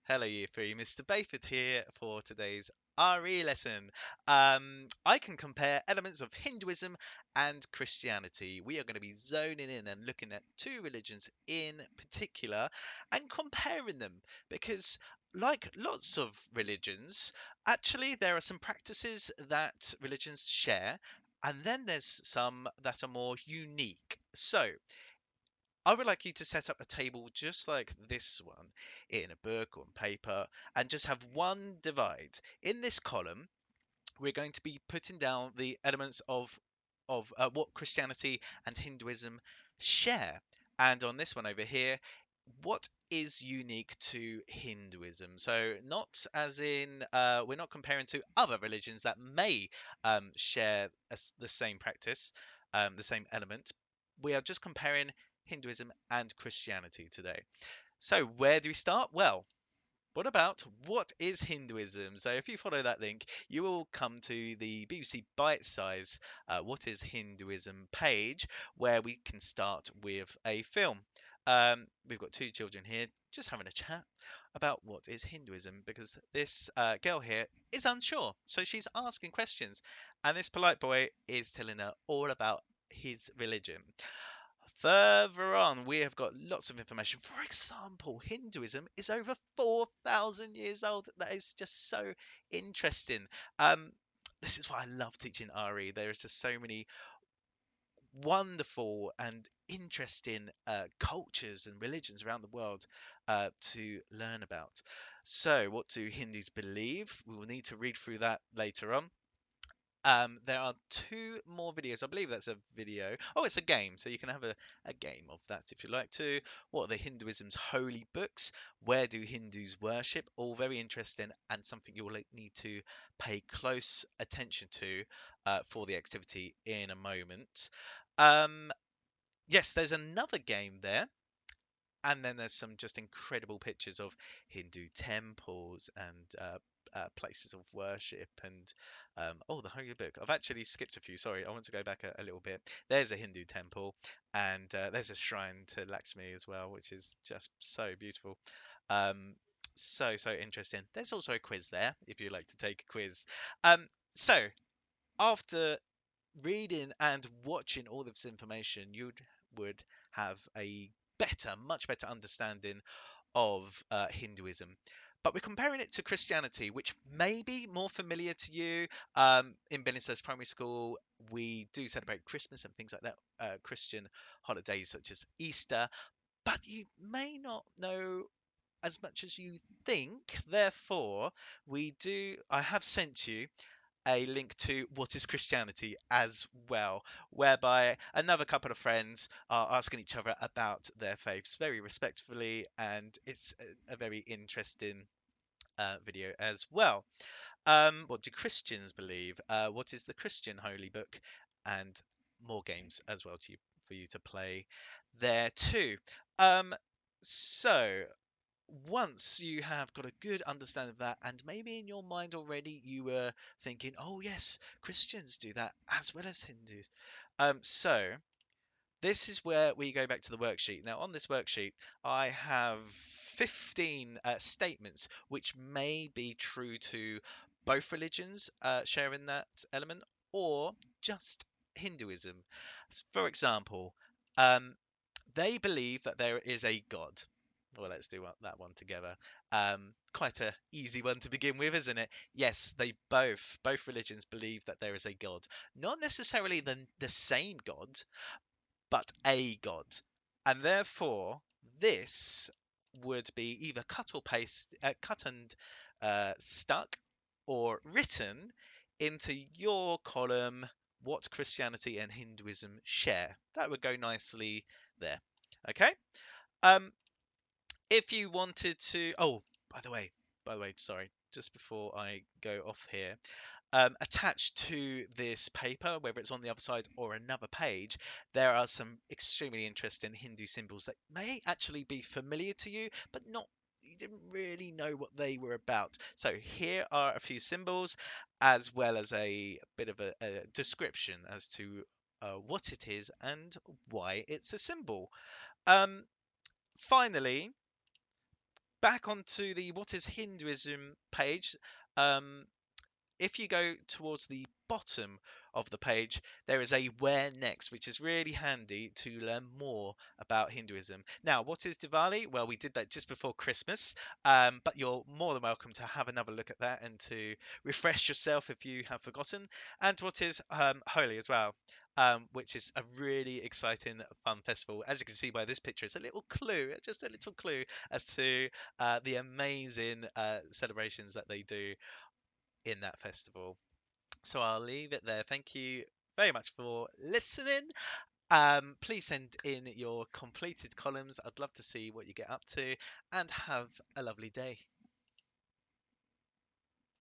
Hello, Year 3. Mr. Bayford here for today's RE lesson. I can compare elements of Hinduism and Christianity. We are going to be zoning in and looking at two religions in particular and comparing them because, like lots of religions, actually, there are some practices that religions share, and then there's some that are more unique. So, I would like you to set up a table just like this one in a book or on paper and just have one divide. In this column, we're going to be putting down the elements of what Christianity and Hinduism share. And on this one over here, what is unique to Hinduism? So, not as in we're not comparing to other religions that may share the same practice, the same element. We are just comparing Hinduism and Christianity today. So, where do we start? Well, what is Hinduism? So, if you follow that link, you will come to the BBC Bite Size What is Hinduism page, where we can start with a film. We've got two children here just having a chat about what is Hinduism because this girl here is unsure. So, she's asking questions, and this polite boy is telling her all about his religion. Further on, we have got lots of information. For example, Hinduism is over 4,000 years old. That is just so interesting. Um, this is why I love teaching RE. There is just so many wonderful and interesting cultures and religions around the world to learn about. So, what do Hindus believe? We will need to read through that later on. There are two more videos. I believe that's a video. Oh, it's a game. So you can have a game of that if you like to. What are the Hinduism's holy books? Where do Hindus worship? All very interesting and something you will need to pay close attention to for the activity in a moment. Um, yes, there's another game there. And then there's some just incredible pictures of Hindu temples and places of worship and oh, the holy book. I've actually skipped a few. Sorry, I want to go back a little bit. There's a Hindu temple and there's a shrine to Lakshmi as well, which is just so beautiful. Um, so interesting. There's also a quiz there if you'd like to take a quiz. So after reading and watching all of this information, you would have a much better understanding of Hinduism. But we're comparing it to Christianity, which may be more familiar to you. In Benningshurst Primary School, we do celebrate Christmas and things like that, Christian holidays such as Easter, but you may not know as much as you think. Therefore, I have sent you a link to What is Christianity as well, whereby another couple of friends are asking each other about their faiths very respectfully, and it's a very interesting video as well. What do Christians believe? What is the Christian holy book? And more games as well for you to play there too. Um, so once you have got a good understanding of that, and maybe in your mind already you were thinking, oh yes, Christians do that as well as Hindus. So this is where we go back to the worksheet. Now on this worksheet, I have 15 statements which may be true to both religions sharing that element, or just Hinduism. For example, um, they believe that there is a God. Well, let's do that one together. Quite a easy one to begin with, isn't it? Yes, they both religions believe that there is a God, not necessarily the same God, but a God, and therefore this would be either cut and stuck, or written into your column. What Christianity and Hinduism share. That would go nicely there. Okay. Um, if you wanted to, oh, by the way, sorry, just before I go off here, attached to this paper, whether it's on the other side or another page, there are some extremely interesting Hindu symbols that may actually be familiar to you, but not. You didn't really know what they were about. So here are a few symbols, as well as a bit of a description as to what it is and why it's a symbol. Um, Finally, back onto the What is Hinduism page. Um, if you go towards the bottom of the page, there is a where next, which is really handy to learn more about Hinduism. Now, what is Diwali? Well, we did that just before Christmas, but you're more than welcome to have another look at that and to refresh yourself if you have forgotten. And what is Holi as well? Which is a really exciting, fun festival. As you can see by this picture, it's a little clue, just a little clue as to the amazing celebrations that they do in that festival. So I'll leave it there. Thank you very much for listening. Please send in your completed columns. I'd love to see what you get up to and have a lovely day.